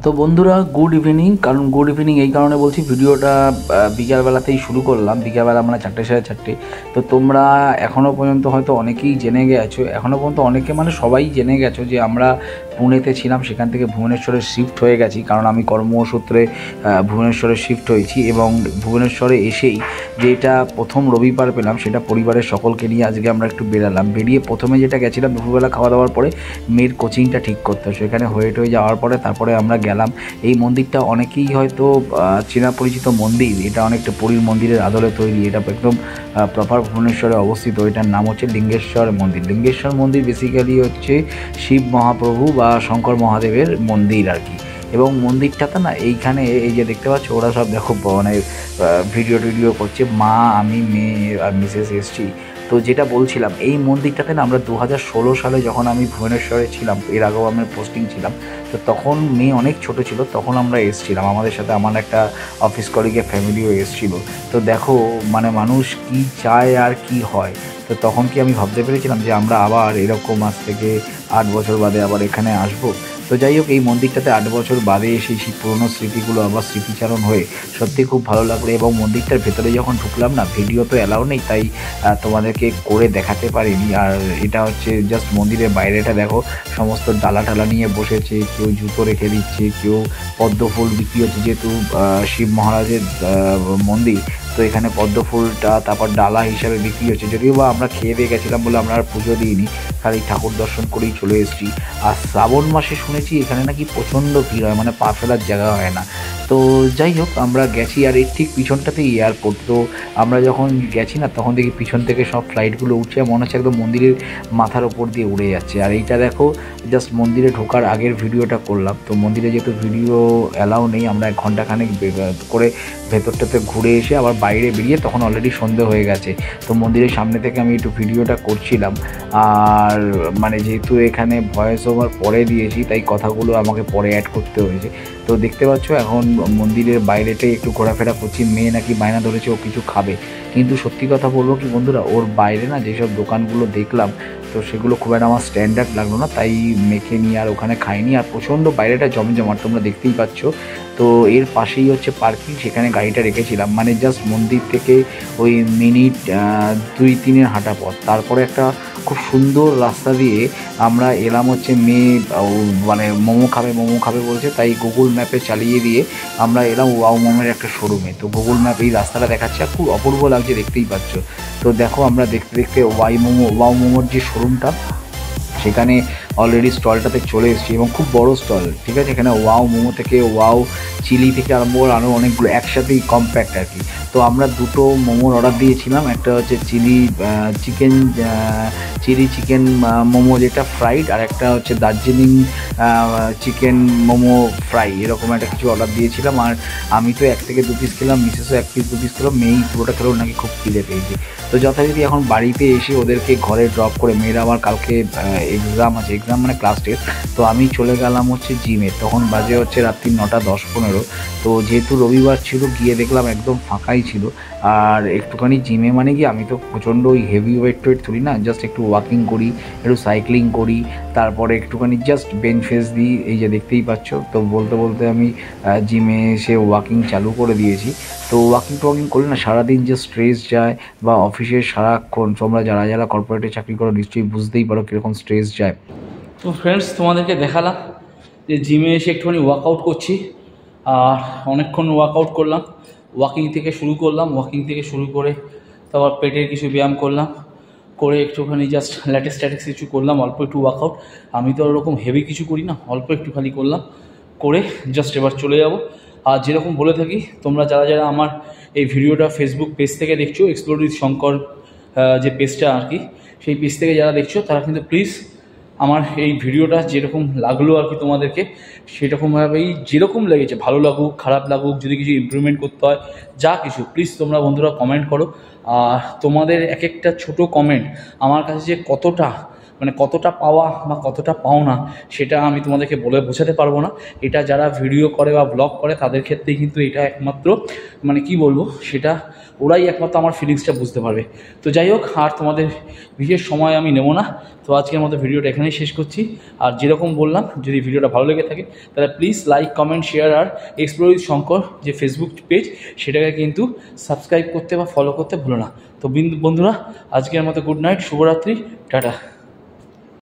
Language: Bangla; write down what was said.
তো বন্ধুরা গুড ইভিনিং। কারণ গুড ইভিনিং এই কারণে বলছি, ভিডিওটা বিকালবেলাতেই শুরু করলাম, বিকালবেলা মানে 4টে সাড়ে 4টে। তো তোমরা এখনও পর্যন্ত হয়তো অনেকেই জেনে গেছো, এখনও পর্যন্ত অনেকে মানে সবাই জেনে গেছো যে আমরা পুনেতে ছিলাম, সেখান থেকে ভুবনেশ্বরে শিফট হয়ে গেছি। কারণ আমি কর্মসূত্রে ভুবনেশ্বরে শিফট হয়েছি এবং ভুবনেশ্বরে এসেই যেটা প্রথম রবিবার পেলাম সেটা পরিবারের সকলকে নিয়ে আজকে আমরা একটু বেরালাম। বেরিয়ে প্রথমে যেটা গেছিলাম দুপুরবেলা খাওয়া দাওয়ার পরে মেয়ের কোচিংটা ঠিক করতে, সেখানে হয়ে যাওয়ার পরে তারপরে আমরা গেলাম। এই মন্দিরটা অনেকেই হয়তো চেনা পরিচিত মন্দির, এটা অনেকটা পুরীর মন্দিরের আদলে তৈরি। এটা একদম প্রপার ভুবনেশ্বরে অবস্থিত। এটার নাম হচ্ছে লিঙ্গেশ্বর মন্দির। লিঙ্গেশ্বর মন্দির বেসিক্যালি হচ্ছে শিব মহাপ্রভু বা শঙ্কর মহাদেবের মন্দির আর কি। এবং মন্দিরটাতে না এইখানে এই যে দেখতে পাচ্ছ ওরা সব দেখো মানে ভিডিও করছে, মা আমি মেয়ে আর মিসেস এসছি। তো যেটা বলছিলাম, এই মন্দিরটাতে না আমরা 2016 সালে যখন আমি ভুবনেশ্বরে ছিলাম, এর আগেও আমার পোস্টিং ছিলাম, তো তখন মেয়ে অনেক ছোট ছিল, তখন আমরা এসেছিলাম। আমাদের সাথে আমার একটা অফিস কলিগের ফ্যামিলিও এসেছিলো। তো দেখো মানে মানুষ কি চায় আর কি হয়। তো তখন কি আমি ভাবতে পেরেছিলাম যে আমরা আবার এরকম আজ থেকে 8 বছর বাদে আবার এখানে আসবো। তো যাই হোক, এই মন্দিরটাতে 8 বছর বাদে এসে সেই পুরোনো স্মৃতিগুলো আবার স্মৃতিচারণ হয়ে সত্যি খুব ভালো লাগলো। এবং মন্দিরটার ভেতরে যখন ঢুকলাম না, ভিডিও তো অ্যালাউ নেই, তাই তোমাদেরকে করে দেখাতে পারিনি। আর এটা হচ্ছে জাস্ট মন্দিরের বাইরেটা দেখো, সমস্ত ডালা টালা নিয়ে বসেছে, কেউ জুতো রেখে দিচ্ছে, কেউ পদ্ম ফুল বিক্রি হচ্ছে, যেহেতু শিব মহারাজের মন্দির, তো এখানে পদ্ম ফুলটা তারপর ডালা হিসাবে বিক্রি হচ্ছে। যদিও বা আমরা খেয়ে দিয়ে গেছিলাম বলে আমরা আর পুজো দিইনি, খালি ঠাকুর দর্শন করেই চলে এসেছি। আর শ্রাবণ মাসে শুনেছি এখানে নাকি প্রচণ্ড ভিড় হয়, মানে পা ফেলার জায়গা হয় না। তো যাই হোক, আমরা গেছি। আর এর ঠিক পিছনটাতেই এয়ারপোর্ট। তো আমরা যখন গেছি না, তখন দেখি পিছন থেকে সব ফ্লাইটগুলো উঠছে, মনে হচ্ছে একদম মন্দিরের মাথার ওপর দিয়ে উড়ে যাচ্ছে। আর এইটা দেখো, জাস্ট মন্দিরে ঢোকার আগের ভিডিওটা করলাম। তো মন্দিরে যেহেতু ভিডিও অ্যালাউ নেই, আমরা 1 ঘন্টাখানেক করে ভেতরটাতে ঘুরে এসে আবার বাইরে বেরিয়ে তখন অলরেডি সন্ধে হয়ে গেছে। তো মন্দিরের সামনে থেকে আমি একটু ভিডিওটা করছিলাম। আর মানে যেহেতু এখানে ভয়েস ওভার পরে দিয়েছি, তাই কথাগুলো আমাকে পরে অ্যাড করতে হয়েছে। তো দেখতে পাচ্ছ এখন মন্দিরের বাইরেটাই একটু ঘোরাফেরা করছি। মেয়ে নাকি বায়না ধরেছে ও কিছু খাবে, কিন্তু সত্যি কথা বলবো কি বন্ধুরা, ওর বাইরে না যেসব দোকানগুলো দেখলাম, তো সেগুলো খুব একটা আমার স্ট্যান্ডার্ড লাগলো না, তাই মেখে নিয়ে আর ওখানে খাইনি। আর প্রচণ্ড বাইরেটা জমজমাট, তোমরা দেখতেই পাচ্ছ। তো এর পাশেই হচ্ছে পার্কিং, সেখানে গাড়িটা রেখেছিলাম। মানে জাস্ট মন্দির থেকে ওই মিনিট 2-3-এর হাঁটা পথ, তারপরে একটা খুব সুন্দর রাস্তা দিয়ে আমরা এলাম। হচ্ছে মেয়ে মানে মোমো খাবে বলছে, তাই গুগল ম্যাপে চালিয়ে দিয়ে আমরা এলাম ওয়াও মোমোর একটা শোরুমে। তো গুগল ম্যাপ এই রাস্তাটা দেখাচ্ছে, আর খুব অপূর্ব লাগছে, দেখতেই পাচ্ছ। তো দেখো আমরা দেখতে দেখতে ওয়াও মোমোর যে শোরুমটা, সেখানে অলরেডি স্টলটাতে চলে এসেছি এবং খুব বড় স্টল, ঠিক আছে। এখানে ওয়াও মোমো থেকে ওয়াও চিলি থেকে আরম্ভ করে আরও অনেকগুলো একসাথেই কম্প্যাক্ট আর কি। তো আমরা 2টো মোমোর অর্ডার দিয়েছিলাম। একটা হচ্ছে চিলি চিকেন মোমো যেটা ফ্রাইড, আর একটা হচ্ছে দার্জিলিং চিকেন মোমো ফ্রাই, এরকম একটা কিছু অর্ডার দিয়েছিলাম। আর আমি তো 1 থেকে 2 পিস খেলাম, মিসেসও 1 পিস 2 পিস খেলাম, মেয়েই পুরোটা খেলেও নাকি খুব খিদে পেয়েছে। তো যথারীতি এখন বাড়িতে এসে ওদেরকে ঘরে ড্রপ করে, মেয়েরা আমার কালকে এক্সাম আছে, এক্সাম মানে ক্লাস টেস্ট, তো আমি চলে গেলাম হচ্ছে জিমে। তখন বাজে হচ্ছে রাত্রি 9টা 10-15। তো যেহেতু রবিবার ছিল, গিয়ে দেখলাম একদম ফাঁকাই ছিল। আর একটুখানি জিমে মানে কি, আমি তো প্রচণ্ড ওই হেভি ওয়েট তুলি না, জাস্ট একটু ওয়াকিং করি, একটু সাইক্লিং করি, তারপরে একটুখানি জাস্ট বেঞ্চ ফেস দিই, এই যে দেখতেই পাচ্ছ। তো বলতে বলতে আমি জিমে এসে ওয়াকিং চালু করে দিয়েছি। তো ওয়াকিং করলে না সারাদিন যে স্ট্রেস যায়, বা অফিসে সারাক্ষণ, তোমরা যারা কর্পোরেটে চাকরি করো নিশ্চয়ই বুঝতেই পারো কীরকম স্ট্রেস যায়। তো ফ্রেন্ডস, তোমাদেরকে দেখালাম যে জিমে এসে একটুখানি ওয়ার্কআউট করছি, আর অনেকক্ষণ ওয়ার্কআউট করলাম। ওয়াকিং থেকে শুরু করে তারপর পেটের কিছু ব্যায়াম করলাম, করে একটুখানি জাস্ট ল্যাটিস কিছু করলাম, অল্প একটু ওয়ার্কআউট। আমি তো ওরকম হেভি কিছু করি না, অল্প একটু খালি করলাম, করে জাস্ট এবার চলে যাব। আর যেরকম বলে থাকি, তোমরা যারা আমার এই ভিডিওটা ফেসবুক পেজ থেকে দেখছো, এক্সপ্লোর উইথ শঙ্কর যে পেজটা আর কি, সেই পেজ থেকে যারা দেখছো তারা কিন্তু প্লিজ আমার এই ভিডিওটা যেরকম লাগলো আর কি তোমাদেরকে, সেরকমভাবেই যেরকম লেগেছে, ভালো লাগুক খারাপ লাগুক, যদি কিছু ইমপ্রুভমেন্ট করতে হয়, যা কিছু, প্লিজ তোমরা বন্ধুরা কমেন্ট করো। আর তোমাদের এক একটা ছোটো কমেন্ট আমার কাছে যে কতটা মানে কতটা পাওয়া বা কতটা পাওনা সেটা আমি তোমাদেরকে বলে বোঝাতে পারবো না। এটা যারা ভিডিও করে বা ব্লগ করে তাদের ক্ষেত্রেই কিন্তু এটা একমাত্র মানে কি বলবো, সেটা ওরাই একমাত্র আমার ফিলিংসটা বুঝতে পারবে। তো যাই হোক, আর তোমাদের বিশেষ সময় আমি নেব না। তো আজকের মতো ভিডিওটা এখানেই শেষ করছি। আর যেরকম বললাম, যদি ভিডিওটা ভালো লেগে থাকে তাহলে প্লিজ লাইক, কমেন্ট, শেয়ার, আর এক্সপ্লোর উইথ শঙ্কর যে ফেসবুক পেজ সেটাকে কিন্তু সাবস্ক্রাইব করতে বা ফলো করতে ভুলো না। তো বন্ধুরা, আজকের মতো গুড নাইট, শুভরাত্রি, টাটা।